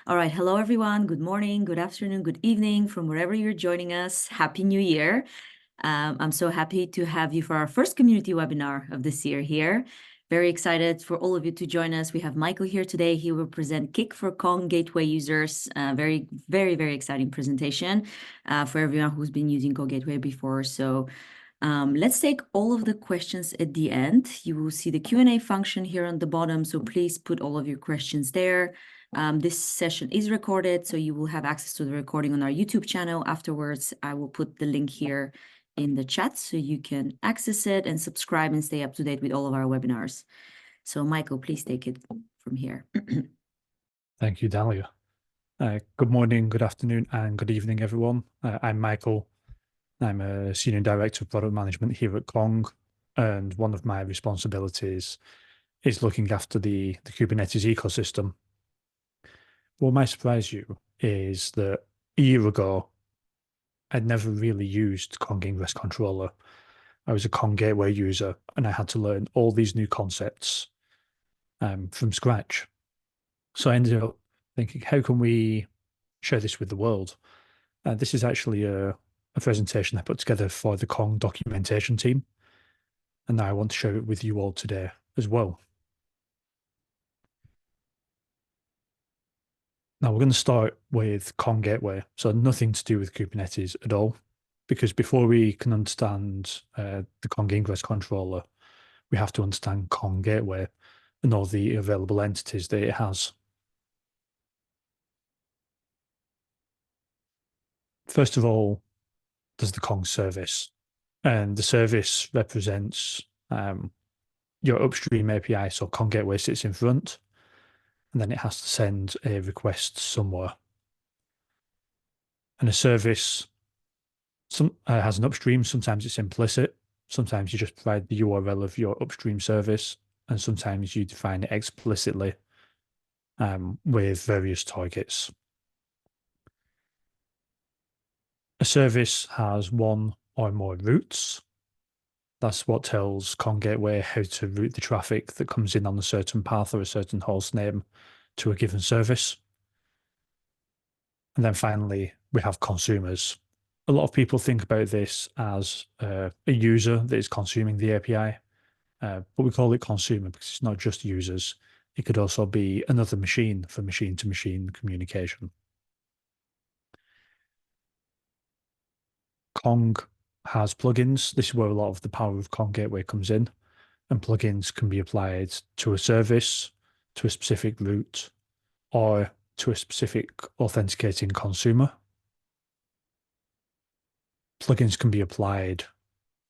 All right. Hello, everyone. Good morning, good afternoon, good evening from wherever you're joining us. Happy New Year. I'm so happy to have you for our first community webinar of this year here. Very excited for all of you to join us. We have Michael here today. He will present Kick for Kong Gateway users. Very, very, very exciting presentation for everyone who's been using Kong Gateway before. So let's take all of the questions at the end. You will see the Q&A function here on the bottom, so please put all of your questions there. This session is recorded, so you will have access to the recording on our YouTube channel afterwards. I will put the link here in the chat so you can access it and subscribe and stay up to date with all of our webinars. So Michael, please take it from here. Thank you, Dalia. Good morning, good afternoon, and good evening, everyone. I'm Michael. I'm a Senior Director of Product Management here at Kong, and one of my responsibilities is looking after the Kubernetes ecosystem. What might surprise you is that a year ago, I'd never really used Kong Ingress Controller. I was a Kong Gateway user, and I had to learn all these new concepts from scratch. So I ended up thinking, how can we share this with the world? This is actually a presentation I put together for the Kong documentation team, and I want to share it with you all today as well. Now we're going to start with Kong Gateway, so nothing to do with Kubernetes at all, because before we can understand the Kong Ingress Controller, we have to understand Kong Gateway and all the available entities that it has. First of all, there's the Kong service, and the service represents your upstream API. So Kong Gateway sits in front, and then it has to send a request somewhere. And a service has an upstream. Sometimes it's implicit. Sometimes you just provide the URL of your upstream service, and sometimes you define it explicitly with various targets. A service has one or more routes. That's what tells Kong Gateway how to route the traffic that comes in on a certain path or a certain host name to a given service. And then finally, we have consumers. A lot of people think about this as a user that is consuming the API, but we call it consumer because it's not just users. It could also be another machine for machine-to-machine communication. Kong has plugins. This is where a lot of the power of Kong Gateway comes in, and plugins can be applied to a service, to a specific route, or to a specific authenticating consumer. Plugins can be applied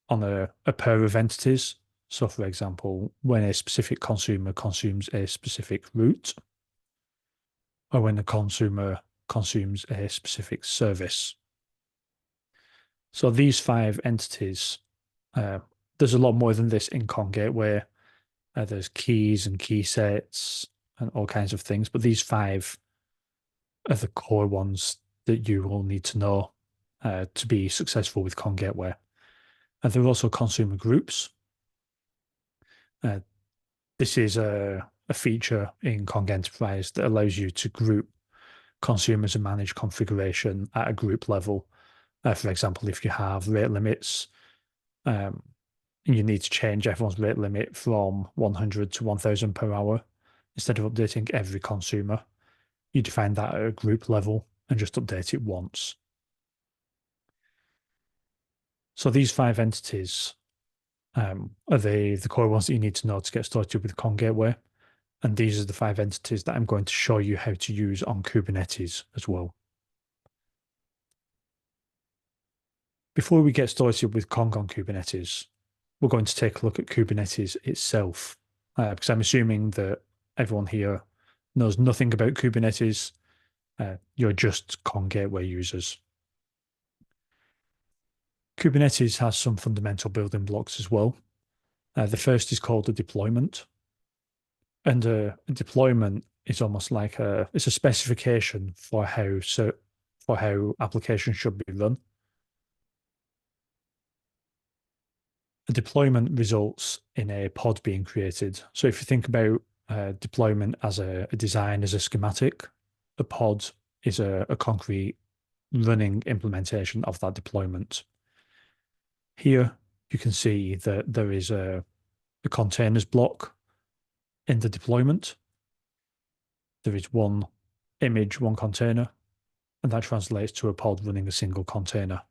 on a pair of entities. So, for example, when a specific consumer consumes a specific route, or when a consumer consumes a specific service. So these 5 entities, there's a lot more than this in Kong Gateway. There's keys and key sets and all kinds of things, but these 5 are the core ones that you will need to know to be successful with Kong Gateway. And there are also consumer groups. This is a feature in Kong Enterprise that allows you to group consumers and manage configuration at a group level. For example, if you have rate limits, and you need to change everyone's rate limit from 100 to 1000 per hour, instead of updating every consumer, you define that at a group level and just update it once. So these 5 entities are the core ones that you need to know to get started with Kong Gateway. And these are the 5 entities that I'm going to show you how to use on Kubernetes as well. Before we get started with Kong on Kubernetes, we're going to take a look at Kubernetes itself, because I'm assuming that everyone here knows nothing about Kubernetes. You're just Kong Gateway users. Kubernetes has some fundamental building blocks as well. The first is called a deployment. And a deployment is almost like it's a specification for how applications should be run. A deployment results in a pod being created. So if you think about deployment as a design, as a schematic, a pod is a concrete running implementation of that deployment. Here you can see that there is a containers block in the deployment. There is one image, one container, and that translates to a pod running a single container.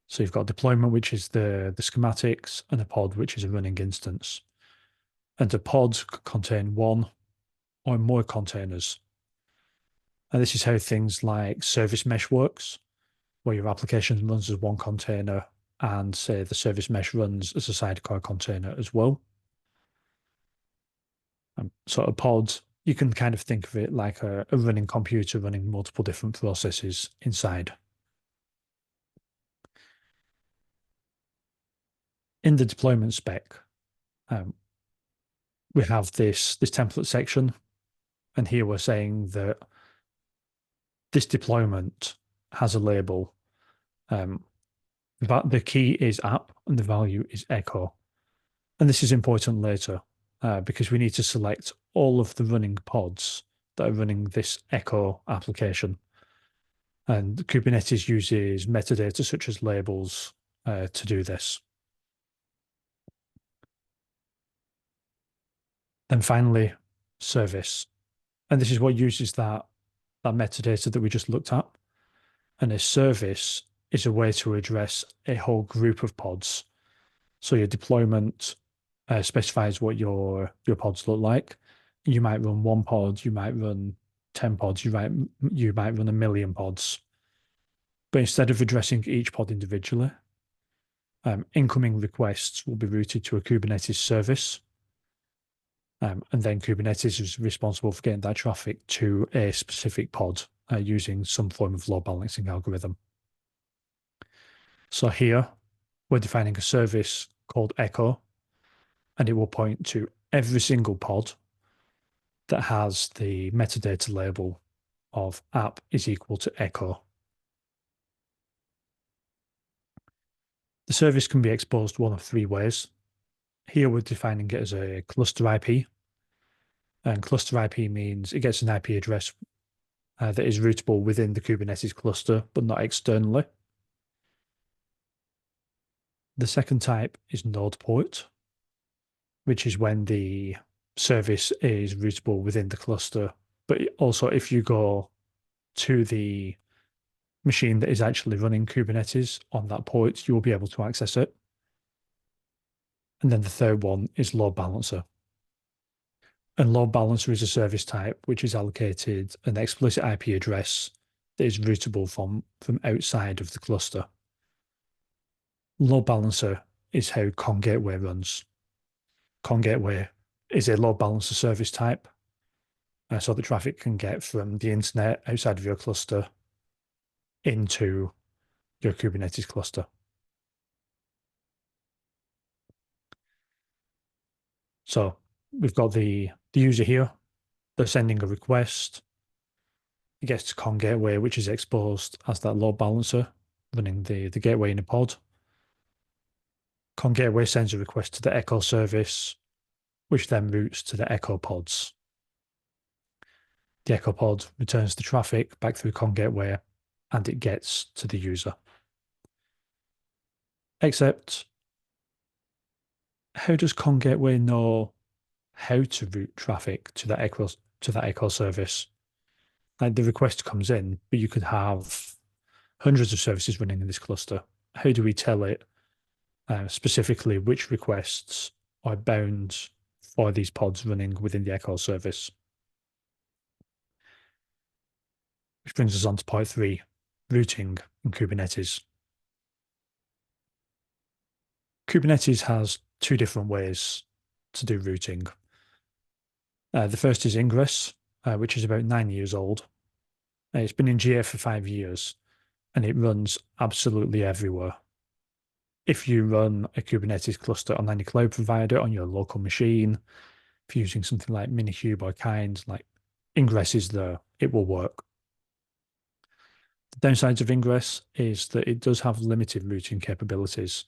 So you've got deployment, which is the schematics, and a pod, which is a running instance. And a pod could contain one or more containers. And this is how things like service mesh works, where your application runs as one container and say the service mesh runs as a sidecar container as well. So a pod, you can kind of think of it like a running computer running multiple different processes inside. In the deployment spec, we have this template section, and here we're saying that this deployment has a label. But the key is app and the value is echo. And this is important later because we need to select all of the running pods that are running this echo application. And Kubernetes uses metadata such as labels to do this. Then finally, service. And this is what uses that metadata that we just looked at. And a service is a way to address a whole group of pods. So your deployment specifies what your pods look like. You might run one pod, you might run 10 pods, you might run 1,000,000 pods. But instead of addressing each pod individually, incoming requests will be routed to a Kubernetes service. And then Kubernetes is responsible for getting that traffic to a specific pod using some form of load balancing algorithm. So here we're defining a service called Echo, and it will point to every single pod that has the metadata label of app is equal to Echo. The service can be exposed one of three ways. Here we're defining it as a cluster IP. And cluster IP means it gets an IP address that is routable within the Kubernetes cluster, but not externally. The second type is node port, which is when the service is routable within the cluster. But also, if you go to the machine that is actually running Kubernetes on that port, you'll be able to access it. And then the third one is load balancer. And load balancer is a service type which is allocated an explicit IP address that is routable from outside of the cluster. Load balancer is how Kong Gateway runs. Kong Gateway is a load balancer service type, so the traffic can get from the internet outside of your cluster into your Kubernetes cluster. So we've got the user here. They're sending a request. It gets to Kong Gateway, which is exposed as that load balancer running the gateway in a pod. Kong Gateway sends a request to the Echo service, which then routes to the Echo pods. The Echo pod returns the traffic back through Kong Gateway, and it gets to the user. Except, how does Kong Gateway know how to route traffic to that Echo service? Like the request comes in, but you could have hundreds of services running in this cluster. How do we tell it specifically which requests are bound for these pods running within the Echo service? Which brings us on to point 3, routing in Kubernetes. Kubernetes has 2 different ways to do routing. The first is Ingress, which is about 9 years old. It's been in GA for 5 years, and it runs absolutely everywhere. If you run a Kubernetes cluster on any cloud provider on your local machine, if you're using something like Minikube or Kind, like Ingress is there, it will work. The downsides of Ingress is that it does have limited routing capabilities,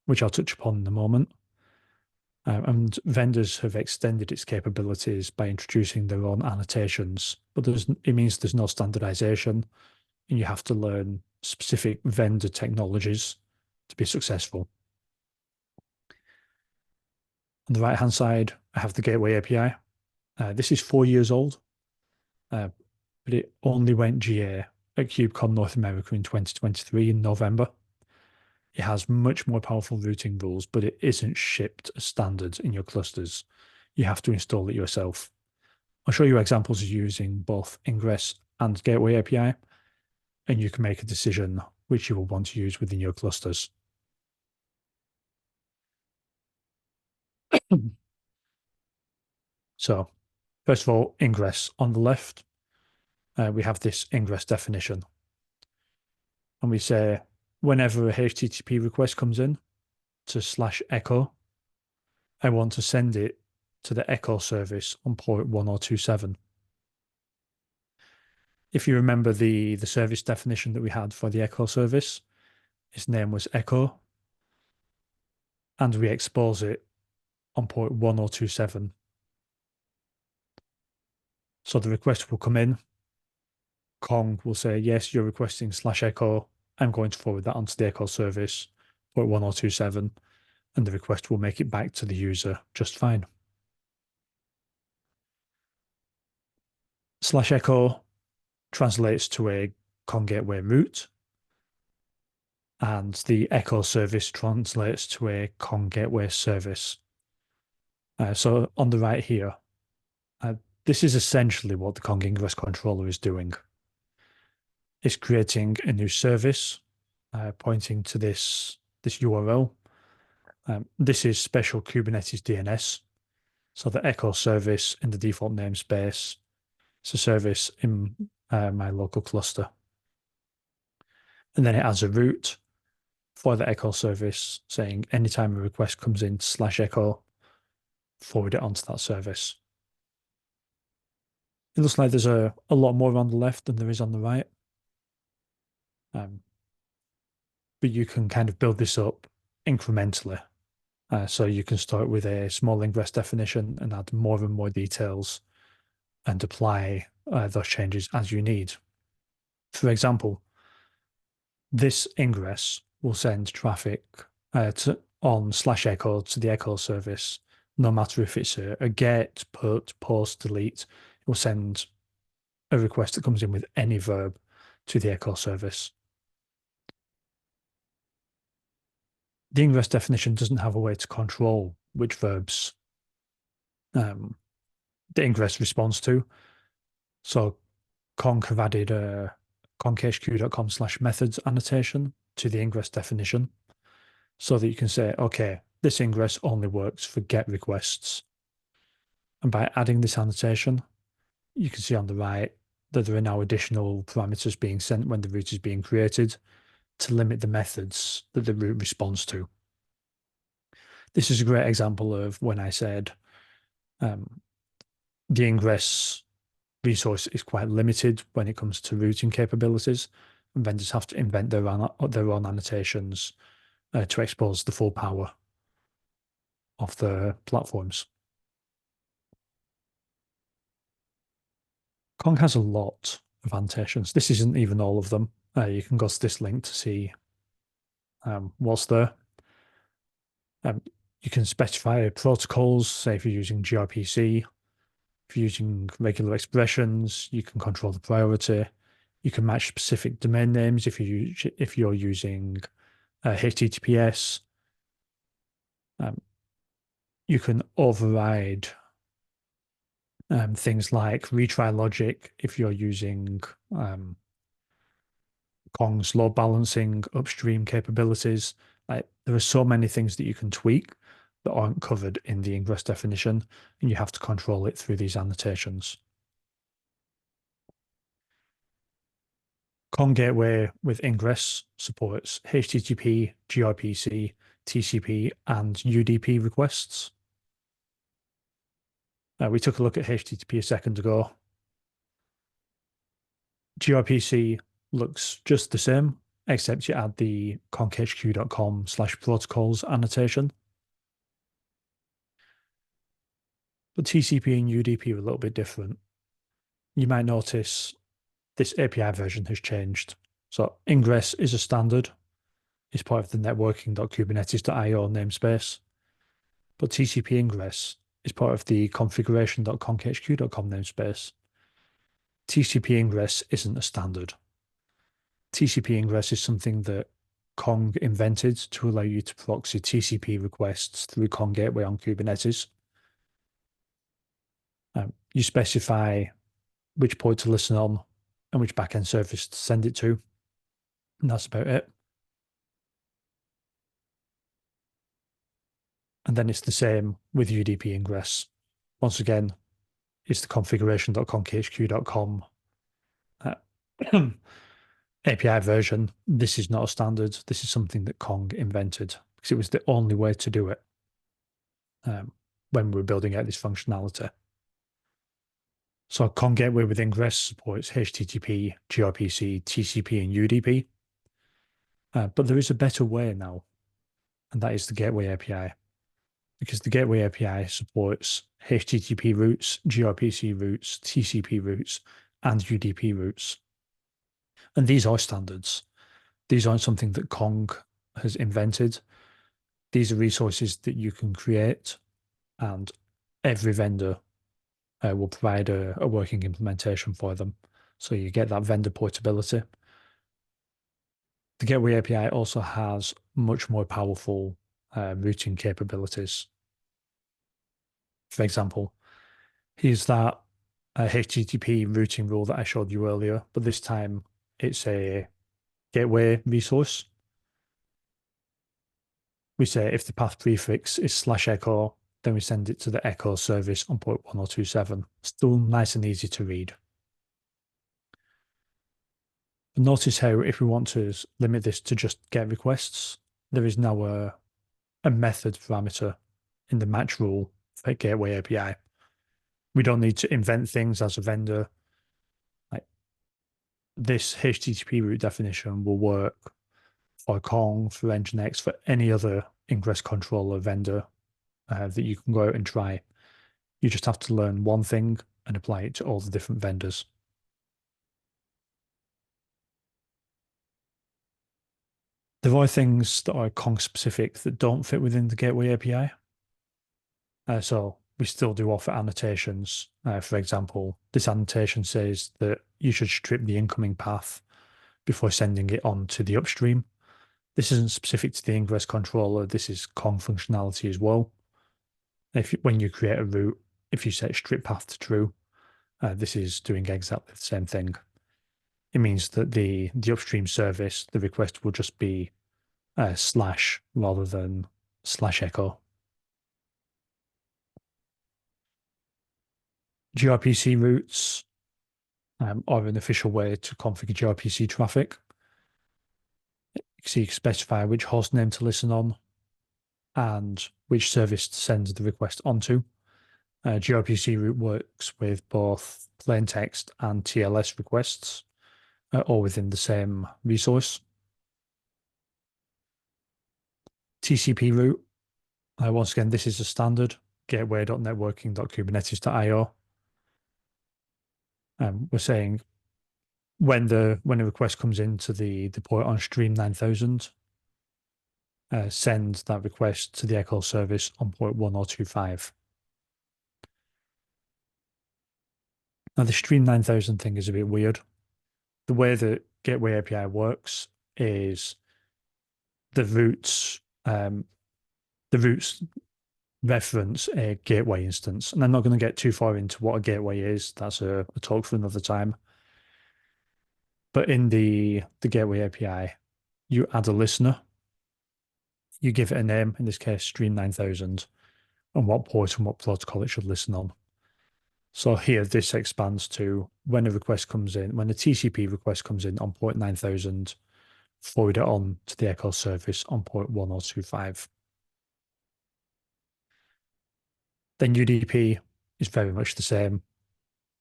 which I'll touch upon in a moment. And vendors have extended its capabilities by introducing their own annotations, but it means there's no standardization, and you have to learn specific vendor technologies to be successful. On the right-hand side, I have the Gateway API. This is 4 years old, but it only went GA at KubeCon North America in 2023 in November. It has much more powerful routing rules, but it isn't shipped as standard in your clusters. You have to install it yourself. I'll show you examples of using both Ingress and Gateway API, and you can make a decision which you will want to use within your clusters. So, first of all, Ingress on the left, we have this Ingress definition. And we say, whenever a HTTP request comes in to /echo, I want to send it to the echo service on port 1027. If you remember the service definition that we had for the echo service, its name was echo, and we expose it on port 1027. So the request will come in, Kong will say, yes, you're requesting /echo. I'm going to forward that onto the echo service, port 1027, and the request will make it back to the user just fine. /echo translates to a Kong gateway route, and the echo service translates to a Kong gateway service. So on the right here, this is essentially what the Kong Ingress Controller is doing. It's creating a new service pointing to this URL. This is special Kubernetes DNS. So the echo service in the default namespace is a service in my local cluster. And then it has a route for the echo service saying anytime a request comes in /echo, forward it onto that service. It looks like there's a lot more on the left than there is on the right. But you can kind of build this up incrementally. So you can start with a small ingress definition and add more and more details and apply those changes as you need. For example, this ingress will send traffic on /echo to the echo service, no matter if it's a get, put, post, delete. It will send a request that comes in with any verb to the echo service. The ingress definition doesn't have a way to control which verbs the ingress responds to. So Kong have added a konghq.com/methods annotation to the ingress definition so that you can say, okay, this ingress only works for GET requests. And by adding this annotation, you can see on the right that there are now additional parameters being sent when the route is being created to limit the methods that the route responds to. This is a great example of when I said the ingress resource is quite limited when it comes to routing capabilities, and vendors have to invent their own annotations to expose the full power of the platforms. Kong has a lot of annotations. This isn't even all of them. You can go to this link to see what's there. You can specify protocols, say if you're using gRPC. If you're using regular expressions, you can control the priority. You can match specific domain names if you're using HTTPS. You can override things like retry logic if you're using Kong's load balancing upstream capabilities. There are so many things that you can tweak that aren't covered in the ingress definition, and you have to control it through these annotations. Kong Gateway with Ingress supports HTTP, gRPC, TCP, and UDP requests. We took a look at HTTP a second ago. gRPC looks just the same, except you add the konghq.com/protocols annotation. But TCP and UDP are a little bit different. You might notice this API version has changed. So Ingress is a standard. It's part of the networking.kubernetes.io namespace. But TCP Ingress is part of the configuration.conkhq.com namespace. TCP Ingress isn't a standard. TCP Ingress is something that Kong invented to allow you to proxy TCP requests through Kong Gateway on Kubernetes. You specify which port to listen on and which backend service to send it to, and that's about it. And then it's the same with UDP Ingress. Once again, it's the configuration.conkhq.com API version. This is not a standard. This is something that Kong invented because it was the only way to do it when we were building out this functionality. So Kong Gateway with Ingress supports HTTP, gRPC, TCP, and UDP. But there is a better way now, and that is the Gateway API. Because the Gateway API supports HTTP routes, gRPC routes, TCP routes, and UDP routes. And these are standards. These aren't something that Kong has invented. These are resources that you can create, and every vendor will provide a working implementation for them. So you get that vendor portability. The Gateway API also has much more powerful routing capabilities. For example, here's that HTTP routing rule that I showed you earlier, but this time it's a gateway resource. We say if the path prefix is /echo, then we send it to the echo service on port 1027. Still nice and easy to read. But notice how if we want to limit this to just GET requests, there is now a method parameter in the match rule for Gateway API. We don't need to invent things as a vendor. Like this HTTP route definition will work for Kong, for Nginx, for any other Ingress controller vendor that you can go out and try. You just have to learn one thing and apply it to all the different vendors. There are things that are Kong specific that don't fit within the Gateway API. So we still do offer annotations. For example, this annotation says that you should strip the incoming path before sending it on to the upstream. This isn't specific to the Ingress controller. This is Kong functionality as well. When you create a route, if you set strip path to true, this is doing exactly the same thing. It means that the upstream service, the request will just be slash rather than /echo. gRPC routes are an official way to configure gRPC traffic. So you can specify which host name to listen on and which service to send the request onto. gRPC route works with both plain text and TLS requests, all within the same resource. TCP route, once again, this is a standard, gateway.networking.kubernetes.io. We're saying when a request comes into the port on stream 9000, send that request to the echo service on port 1025. Now, the stream 9000 thing is a bit weird. The way that Gateway API works is the routes reference a gateway instance. And I'm not going to get too far into what a gateway is. That's a talk for another time. But in the Gateway API, you add a listener. You give it a name, in this case, stream 9000, and what port and what protocol it should listen on. So here, this expands to when a request comes in, when a TCP request comes in on port 9000, forward it on to the echo service on port 1025. Then UDP is very much the same.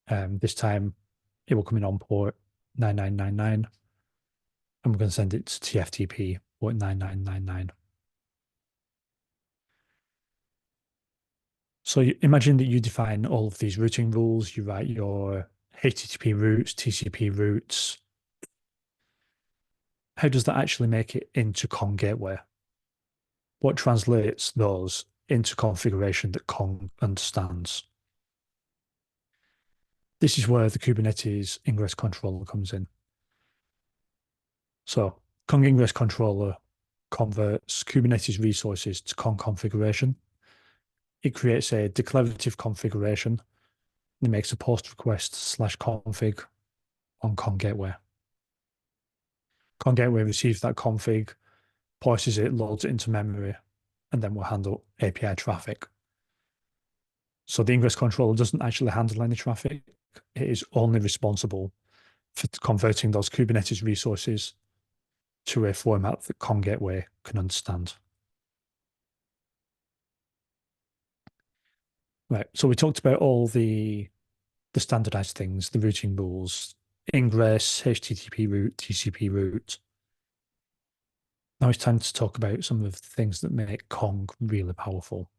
This time, it will come in on port 9999, and we're going to send it to TFTP port 9999. So imagine that you define all of these routing rules, you write your HTTP routes, TCP routes. How does that actually make it into Kong Gateway? What translates those into configuration that Kong understands? This is where the Kubernetes Ingress Controller comes in. So Kong Ingress Controller converts Kubernetes resources to Kong configuration. It creates a declarative configuration. It makes a post request /config on Kong Gateway. Kong Gateway receives that config, parses it, loads it into memory, and then will handle API traffic. So the Ingress controller doesn't actually handle any traffic. It is only responsible for converting those Kubernetes resources to a format that Kong Gateway can understand. Right. So we talked about all the standardized things, the routing rules, ingress, HTTP route, TCP route. Now it's time to talk about some of the things that make Kong really powerful.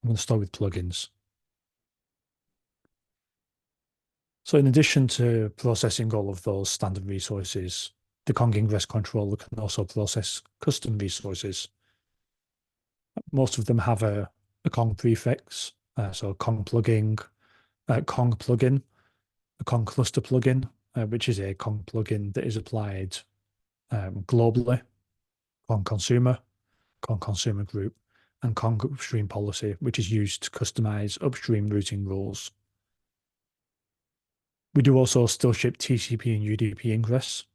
I'm going to start with plugins. So in addition to processing all of those standard resources, the Kong Ingress controller can also process custom resources. Most of them have a Kong prefix, so Kong plugin, Kong plugin, a Kong cluster plugin, which is a Kong plugin that is applied globally, Kong consumer, Kong consumer group, and Kong upstream policy, which is used to customize upstream routing rules. We do also still ship TCP and UDP ingress,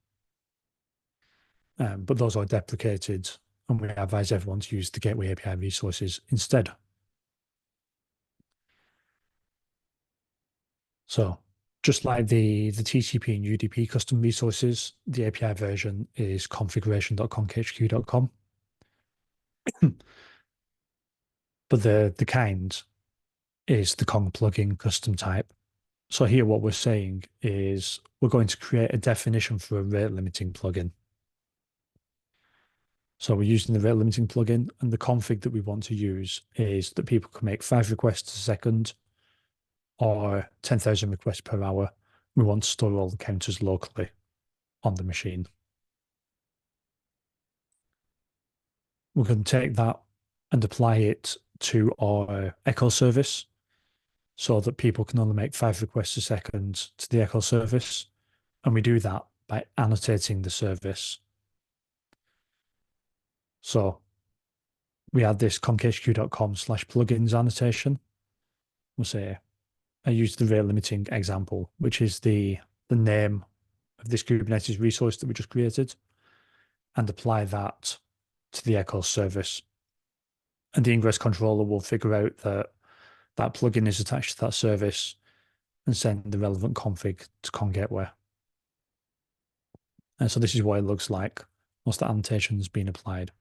but those are deprecated, and we advise everyone to use the Gateway API resources instead. So just like the TCP and UDP custom resources, the API version is configuration.conkhq.com. But the kind is the Kong plugin custom type. So here what we're saying is we're going to create a definition for a rate limiting plugin. So we're using the rate limiting plugin, and the config that we want to use is that people can make 5 requests a second or 10,000 requests per hour. We want to store all the counters locally on the machine. We're going to take that and apply it to our echo service so that people can only make 5 requests a second to the echo service. And we do that by annotating the service. So we add this conkhq.com/plugins annotation. We'll say, I use the rate limiting example, which is the name of this Kubernetes resource that we just created, and apply that to the echo service. And the Ingress controller will figure out that that plugin is attached to that service and send the relevant config to Kong Gateway. And so this is what it looks like once the annotation has been applied.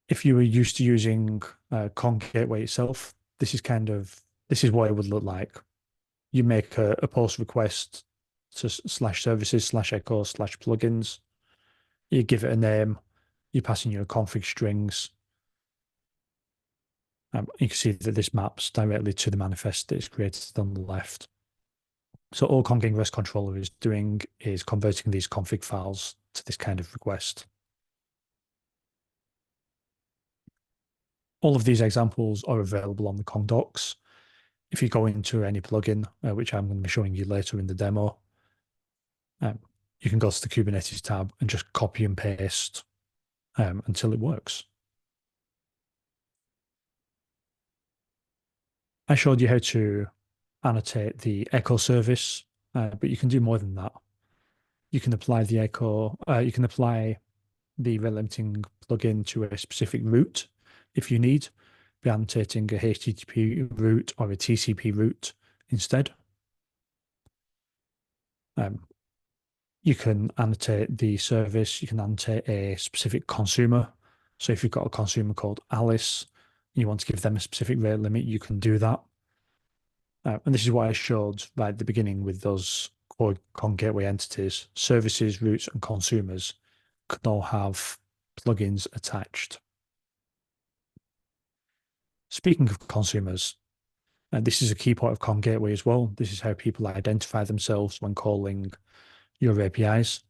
If you were used to using Kong Gateway itself, this is what it would look like. You make a post request to /services/echo/plugins. You give it a name. You pass in your config strings. You can see that this maps directly to the manifest that is created on the left. So all Kong Ingress controller is doing is converting these config files to this kind of request. All of these examples are available on the Kong docs. If you go into any plugin, which I'm going to be showing you later in the demo, you can go to the Kubernetes tab and just copy and paste until it works. I showed you how to annotate the echo service, but you can do more than that. You can apply the echo, you can apply the rate limiting plugin to a specific route if you need, by annotating a HTTP route or a TCP route instead. You can annotate the service, you can annotate a specific consumer. So if you've got a consumer called Alice, and you want to give them a specific rate limit, you can do that. And this is what I showed right at the beginning with those core Kong Gateway entities. Services, routes, and consumers can all have plugins attached. Speaking of consumers, this is a key part of Kong Gateway as well. This is how people identify themselves when calling your APIs.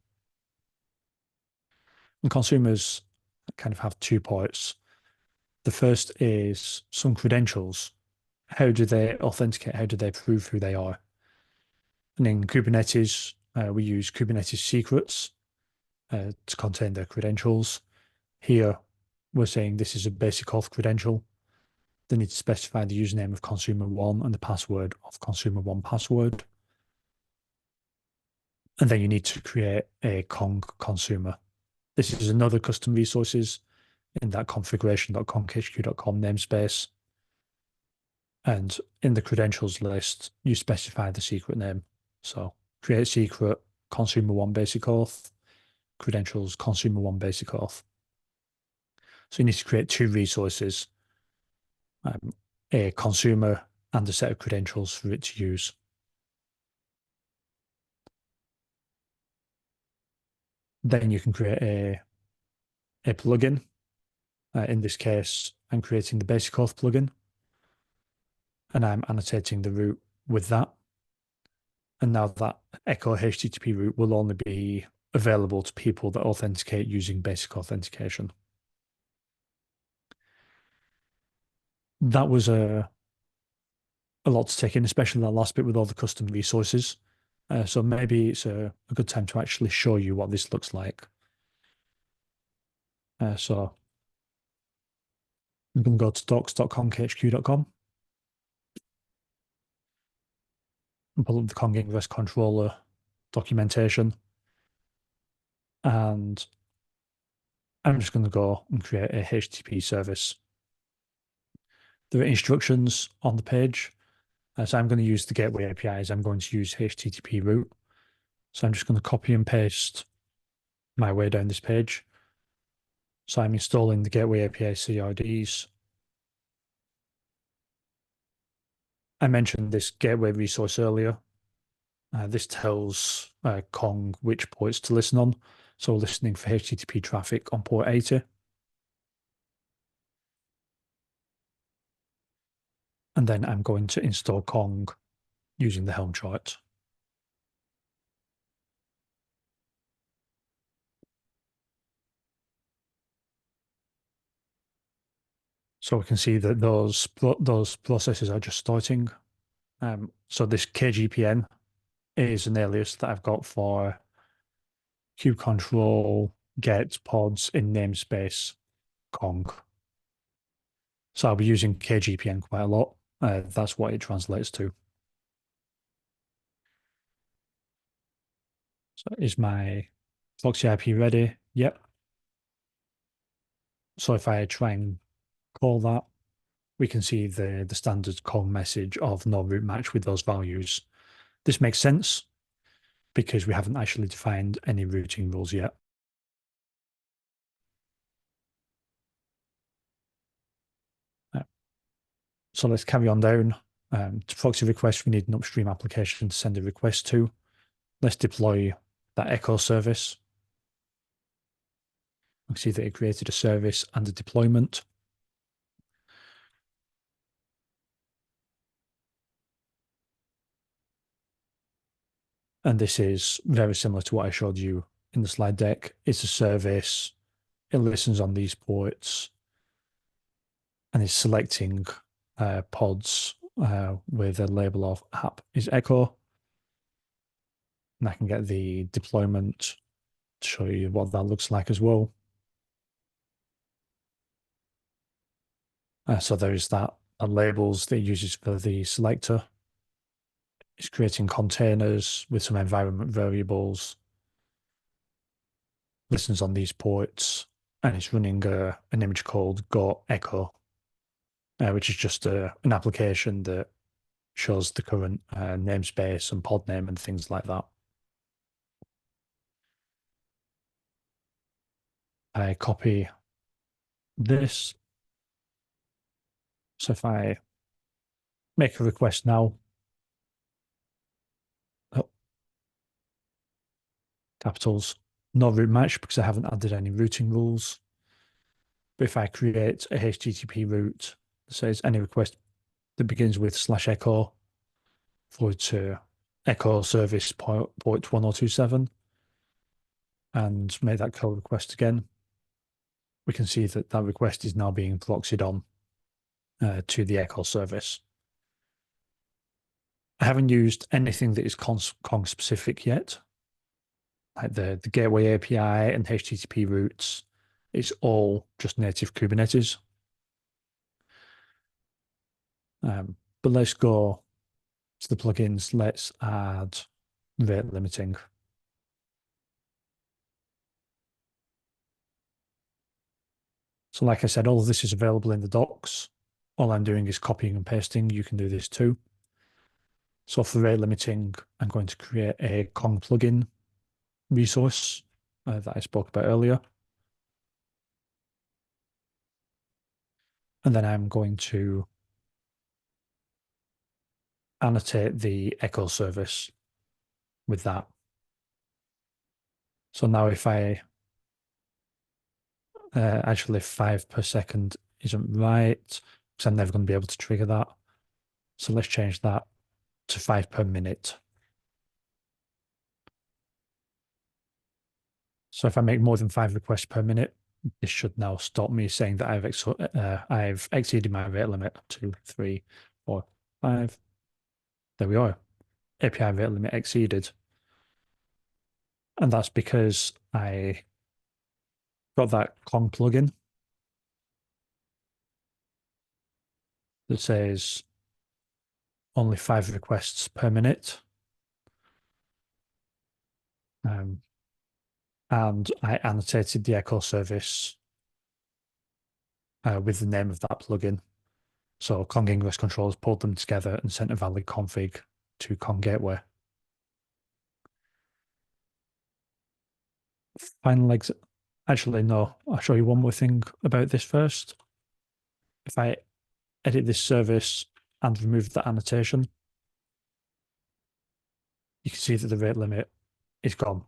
And consumers kind of have two parts. The first is some credentials. How do they authenticate? How do they prove who they are? And in Kubernetes, we use Kubernetes secrets to contain their credentials. Here, we're saying this is a basic auth credential. They need to specify the username of consumer1 and the password of consumer1 password. And then you need to create a Kong consumer. This is another custom resources in that configuration.konghq.com namespace. And in the credentials list, you specify the secret name. So create secret, consumer1 basic auth, credentials, consumer1 basic auth. So you need to create two resources, a consumer and a set of credentials for it to use. Then you can create a plugin. In this case, I'm creating the basic auth plugin, and I'm annotating the route with that. And now that echo HTTP route will only be available to people that authenticate using basic authentication. That was a lot to take in, especially that last bit with all the custom resources. So maybe it's a good time to actually show you what this looks like. So I'm going to go to docs.konghq.com and pull up the Kong Ingress Controller documentation. And I'm just going to go and create a HTTP service. There are instructions on the page. So I'm going to use the gateway APIs. I'm going to use HTTP route. So I'm just going to copy and paste my way down this page. So I'm installing the gateway API CRDs. I mentioned this gateway resource earlier. This tells Kong which ports to listen on. So listening for HTTP traffic on port 80. And then I'm going to install Kong using the Helm chart. So we can see that those processes are just starting. So this KGPN is an alias that I've got for kubectl get pods in namespace Kong. So I'll be using KGPN quite a lot. That's what it translates to. So is my proxy IP ready? Yep. So if I try and call that, we can see the standard Kong message of no route match with those values. This makes sense because we haven't actually defined any routing rules yet. So let's carry on down. To proxy request, we need an upstream application to send a request to. Let's deploy that echo service. We can see that it created a service and a deployment. And this is very similar to what I showed you in the slide deck. It's a service. It listens on these ports and is selecting pods with a label of app is echo. And I can get the deployment to show you what that looks like as well. So there is that labels that it uses for the selector. It's creating containers with some environment variables, listens on these ports, and it's running an image called Go Echo, which is just an application that shows the current namespace and pod name and things like that. I copy this. So if I make a request now, oh, capitals, no route match because I haven't added any routing rules. But if I create a HTTP route that says any request that begins with /echo forward to echo service port 1027 and make that call request again, we can see that that request is now being proxied on to the echo service. I haven't used anything that is Kong specific yet, like the gateway API and HTTP routes. It's all just native Kubernetes. But let's go to the plugins. Let's add rate limiting. So like I said, all of this is available in the docs. All I'm doing is copying and pasting. You can do this too. So for rate limiting, I'm going to create a Kong plugin resource that I spoke about earlier. And then I'm going to annotate the echo service with that. So now if I actually 5 per second isn't right, because I'm never going to be able to trigger that. So let's change that to 5 per minute. So if I make more than 5 requests per minute, this should now stop me saying that I've exceeded my rate limit. 2, 3, 4, 5. There we are. API rate limit exceeded. And that's because I got that Kong plugin that says only 5 requests per minute. And I annotated the echo service with the name of that plugin. So Kong Ingress Controllers pulled them together and sent a valid config to Kong Gateway. Actually, no, I'll show you one more thing about this first. If I edit this service and remove that annotation, you can see that the rate limit is gone,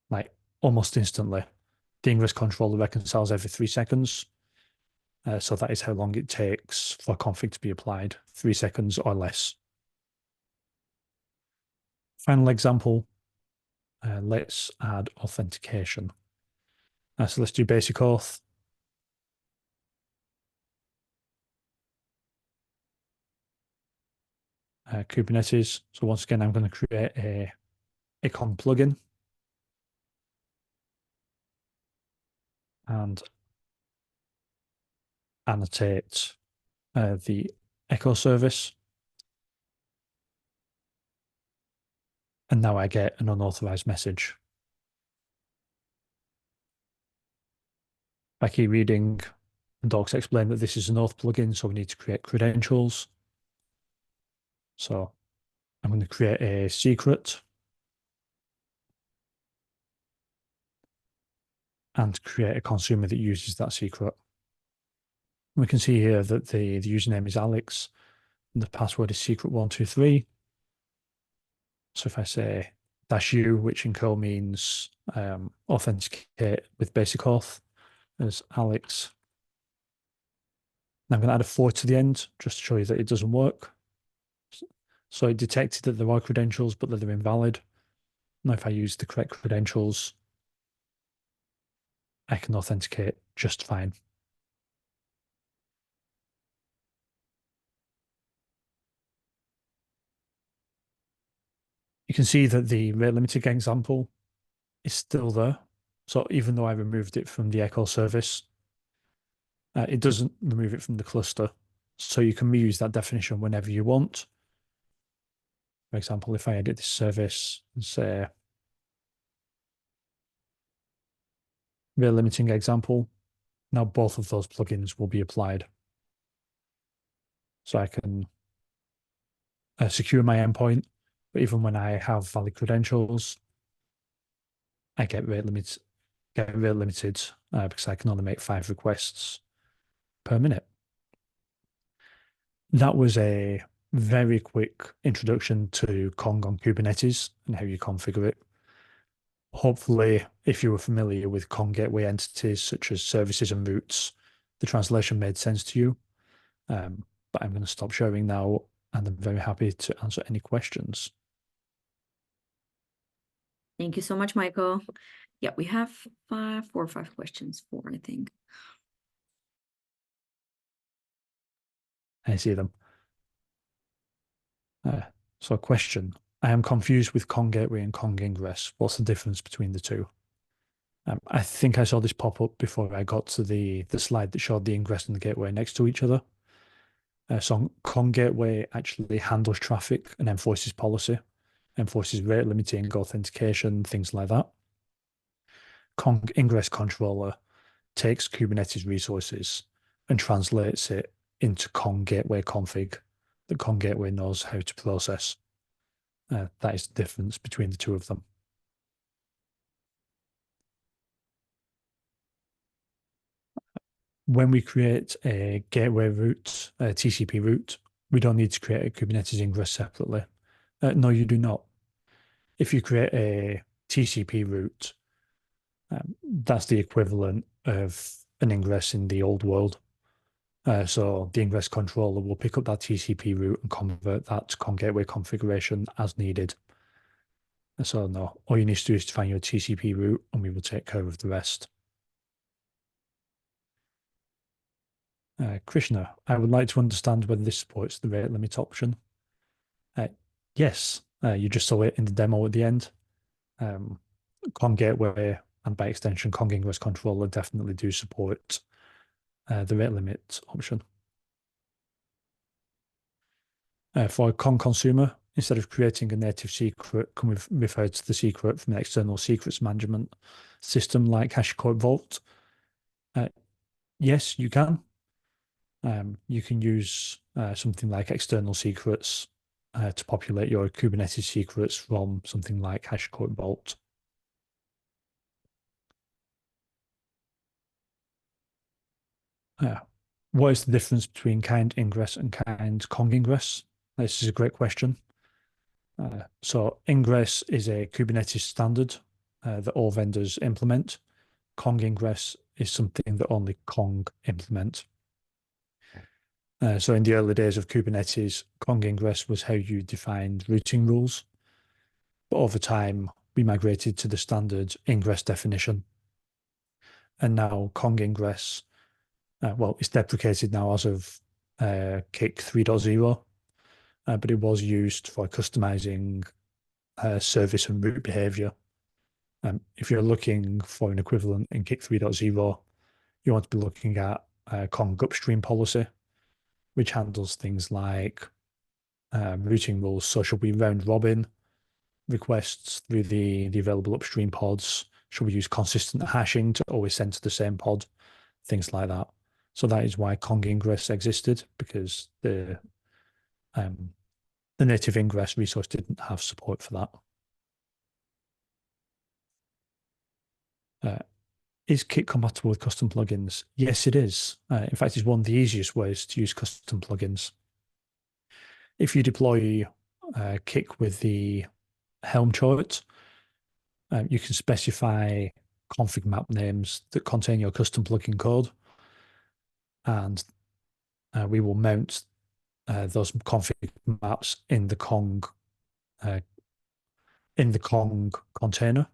like almost instantly. The Ingress controller reconciles every 3 seconds. So that is how long it takes for config to be applied, 3 seconds or less. Final example, let's add authentication. So let's do basic auth. Kubernetes. So once again, I'm going to create a Kong plugin and annotate the echo service. And now I get an unauthorized message. If I keep reading, the docs explain that this is an auth plugin, so we need to create credentials. So I'm going to create a secret and create a consumer that uses that secret. We can see here that the username is Alex and the password is secret123. So if I say -u, which in code means authenticate with basic auth as Alex, and I'm going to add a 4 to the end just to show you that it doesn't work. So it detected that there are credentials, but that they're invalid. Now if I use the correct credentials, I can authenticate just fine. You can see that the rate limiting example is still there. So even though I removed it from the echo service, it doesn't remove it from the cluster. So you can reuse that definition whenever you want. For example, if I edit this service and say rate limiting example, now both of those plugins will be applied. So I can secure my endpoint, but even when I have valid credentials, I get rate limited because I can only make 5 requests per minute. That was a very quick introduction to Kong on Kubernetes and how you configure it. Hopefully, if you were familiar with Kong gateway entities such as services and routes, the translation made sense to you. But I'm going to stop sharing now, and I'm very happy to answer any questions. Thank you so much, Michael. Yeah, we have 4 or 5 questions, 4, I think. I see them. So a question. I am confused with Kong Gateway and Kong Ingress. What's the difference between the two? I think I saw this pop up before I got to the slide that showed the ingress and the gateway next to each other. So Kong Gateway actually handles traffic and enforces policy, enforces rate limiting, authentication, things like that. Kong Ingress Controller takes Kubernetes resources and translates it into Kong Gateway config that Kong Gateway knows how to process. That is the difference between the two of them. When we create a gateway route, a TCP route, we don't need to create a Kubernetes ingress separately. No, you do not. If you create a TCP route, that's the equivalent of an ingress in the old world. So the ingress controller will pick up that TCP route and convert that to Kong gateway configuration as needed. So no, all you need to do is define your TCP route, and we will take care of the rest. Krishna, I would like to understand whether this supports the rate limit option. Yes, you just saw it in the demo at the end. Kong Gateway and by extension Kong Ingress Controller definitely do support the rate limit option. For Kong Consumer, instead of creating a native secret, can we refer to the secret from an external secrets management system like HashiCorp Vault? Yes, you can. You can use something like external secrets to populate your Kubernetes secrets from something like HashiCorp Vault. What is the difference between kind ingress and kind Kong ingress? This is a great question. So ingress is a Kubernetes standard that all vendors implement. Kong ingress is something that only Kong implement. So in the early days of Kubernetes, Kong ingress was how you defined routing rules. But over time, we migrated to the standard ingress definition. And now Kong ingress, well, it's deprecated now as of KIC 3.0, but it was used for customizing service and route behavior. If you're looking for an equivalent in KIC 3.0, you want to be looking at Kong upstream policy, which handles things like routing rules. So should we round robin requests through the available upstream pods? Should we use consistent hashing to always send to the same pod? Things like that. So that is why Kong ingress existed, because the native ingress resource didn't have support for that. Is Kit compatible with custom plugins? Yes, it is. In fact, it's one of the easiest ways to use custom plugins. If you deploy Kit with the Helm chart, you can specify config map names that contain your custom plugin code, and we will mount those config maps in the Kong container,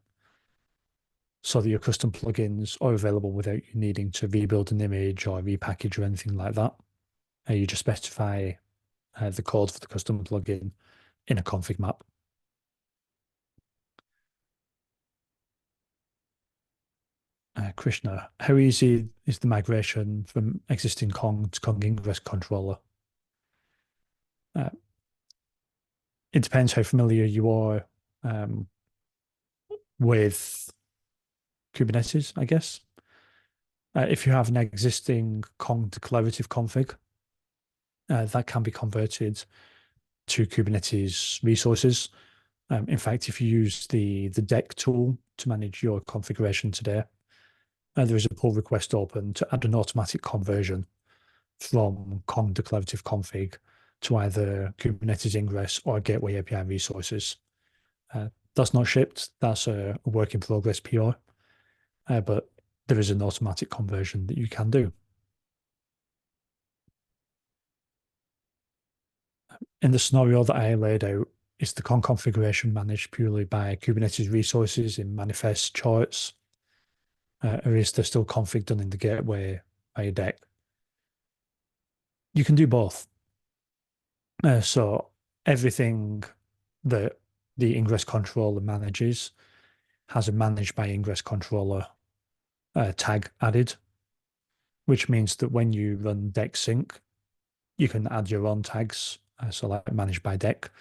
so that your custom plugins are available without you needing to rebuild an image or repackage or anything like that. You just specify the code for the custom plugin in a config map. Krishna, how easy is the migration from existing Kong to Kong Ingress Controller? It depends how familiar you are with Kubernetes, I guess. If you have an existing Kong declarative config, that can be converted to Kubernetes resources. In fact, if you use the deck tool to manage your configuration today, there is a pull request open to add an automatic conversion from Kong declarative config to either Kubernetes ingress or gateway API resources. That's not shipped. That's a work in progress PR, but there is an automatic conversion that you can do. In the scenario that I laid out, is the Kong configuration managed purely by Kubernetes resources in manifests, charts, or is there still config done in the gateway by a deck? You can do both. So everything that the Ingress controller manages has a managed by Ingress controller tag added, which means that when you run deck sync, you can add your own tags, so like managed by deck,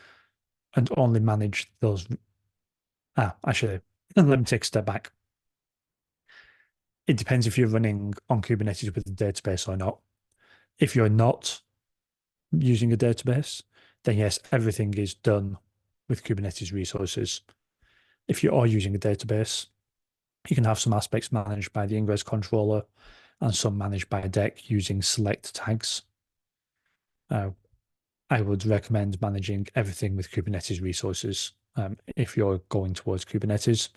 and only manage those. Actually, let me take a step back. It depends if you're running on Kubernetes with a database or not. If you're not using a database, then yes, everything is done with Kubernetes resources. If you are using a database, you can have some aspects managed by the Ingress controller and some managed by a deck using select tags. I would recommend managing everything with Kubernetes resources if you're going towards Kubernetes.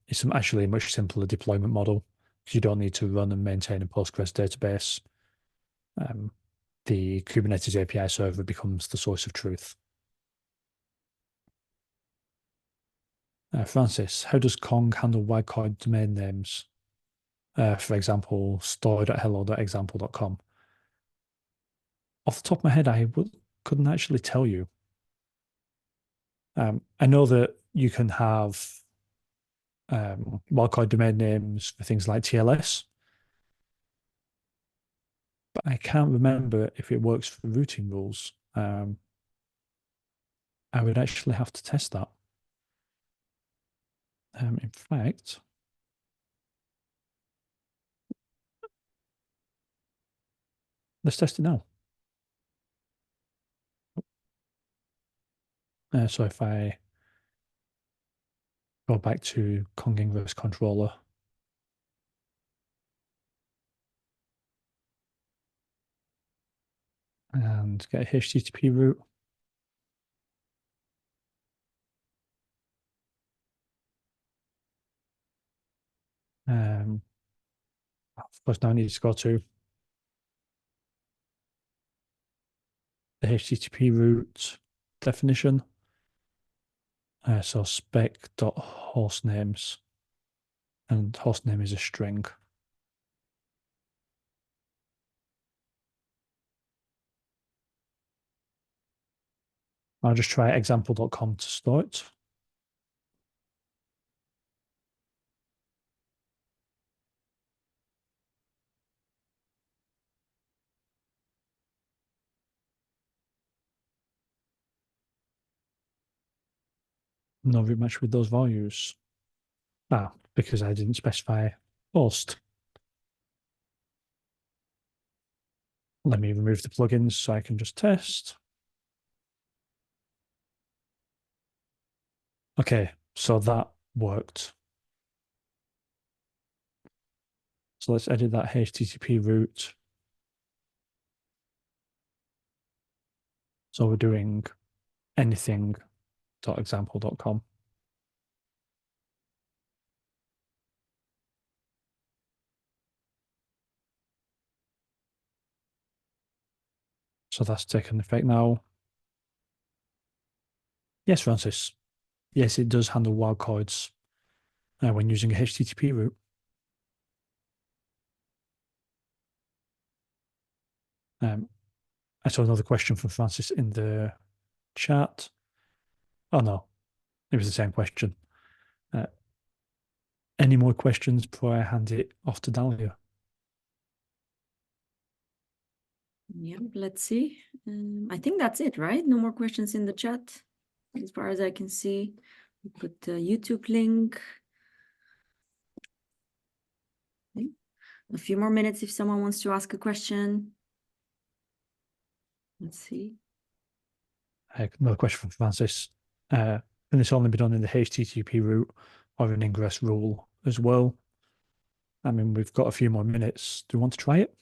It's actually a much simpler deployment model because you don't need to run and maintain a Postgres database. The Kubernetes API server becomes the source of truth. Francis, how does Kong handle wildcard domain names? For example, store.hello.example.com. Off the top of my head, couldn't actually tell you. I know that you can have wildcard domain names for things like TLS, but I can't remember if it works for routing rules. I would actually have to test that. In fact, let's test it now. So if I go back to Kong Ingress Controller, and get a HTTP route. Of course, now I need to go to the HTTP route definition. So spec.hostnames, and hostname is a string. I'll just try example.com to start. No route match with those values. Because I didn't specify host. Let me remove the plugins so I can just test. Okay, so that worked. So let's edit that HTTP route. So we're doing anything.example.com. So that's taken effect now. Yes, Francis. Yes, it does handle wildcards when using a HTTP route. I saw another question from Francis in the chat. Oh no, it was the same question. Any more questions before I hand it off to Dahlia? Yeah, let's see. I think that's it, right? No more questions in the chat, as far as I can see. We put the YouTube link. Okay. A few more minutes if someone wants to ask a question. Let's see. Another question from Francis. Can this only be done in the HTTP route or an ingress rule as well? I mean, we've got a few more minutes. Do you want to try it?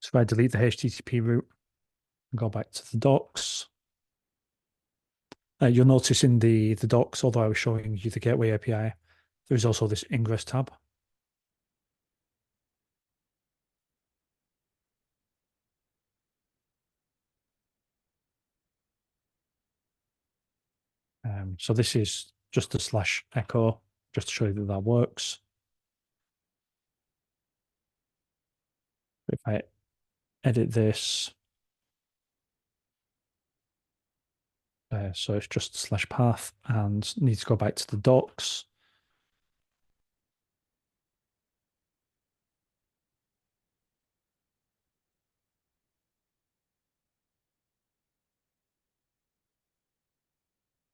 So if I delete the HTTP route and go back to the docs, You'll notice in the docs, although I was showing you the Gateway API, there's also this Ingress tab. So this is just a /echo, just to show you that that works. If I edit this, so it's just /path and need to go back to the docs.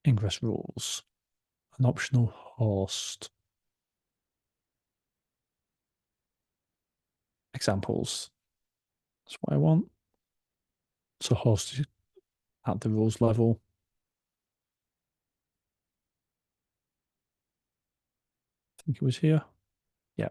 Ingress rules, an optional host. Examples. That's what I want. So host at the rules level. I think it was here. Yeah.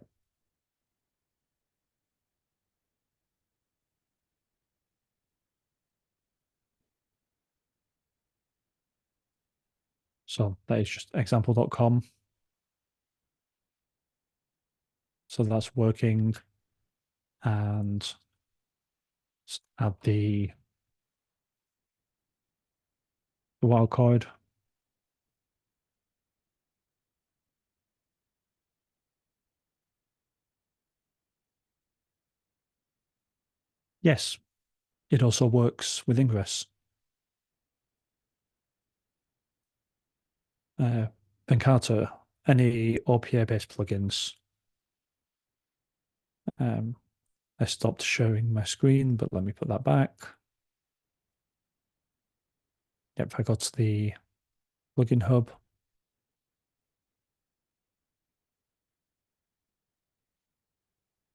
So that is just example.com. So that's working. And add the wildcard. Yes, it also works with Ingress. Carter, any OPA-based plugins. I stopped showing my screen, but let me put that back. Yep, I got to the plugin hub.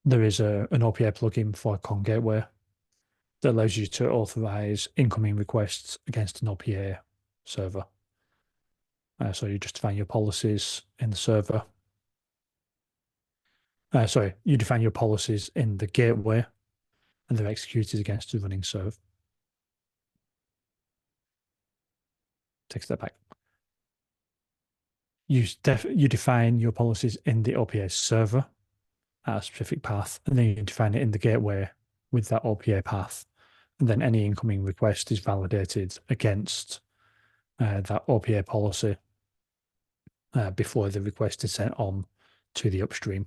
There is an OPA plugin for Kong Gateway that allows you to authorize incoming requests against an OPA server. So you just define your policies in the server. Sorry, you define your policies in the gateway and they're executed against the running server. Take a step back. You define your policies in the OPA server at a specific path, and then you define it in the gateway with that OPA path. And then any incoming request is validated against that OPA policy before the request is sent on to the upstream.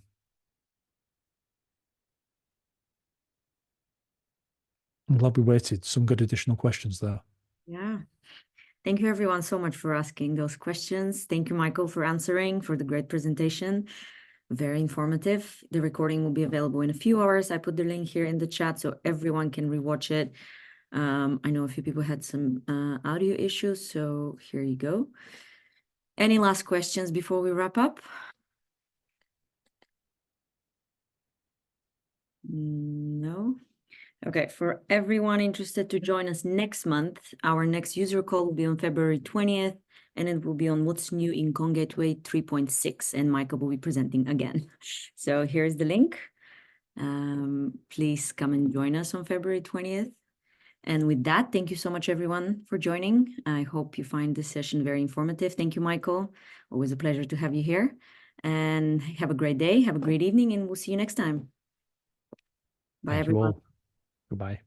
I'm glad we waited. Some good additional questions there. Yeah. Thank you everyone so much for asking those questions. Thank you, Michael, for answering, for the great presentation. Very informative. The recording will be available in a few hours. I put the link here in the chat so everyone can rewatch it. I know a few people had some audio issues, so here you go. Any last questions before we wrap up? No? Okay, for everyone interested to join us next month, our next user call will be on February 20th, and it will be on what's new in Kong Gateway 3.6, and Michael will be presenting again. So here's the link. Please come and join us on February 20th. And with that, thank you so much, everyone, for joining. I hope you find this session very informative. Thank you, Michael. Always a pleasure to have you here. And have a great day, have a great evening, and we'll see you next time. Bye, Thank everyone. you all. Goodbye.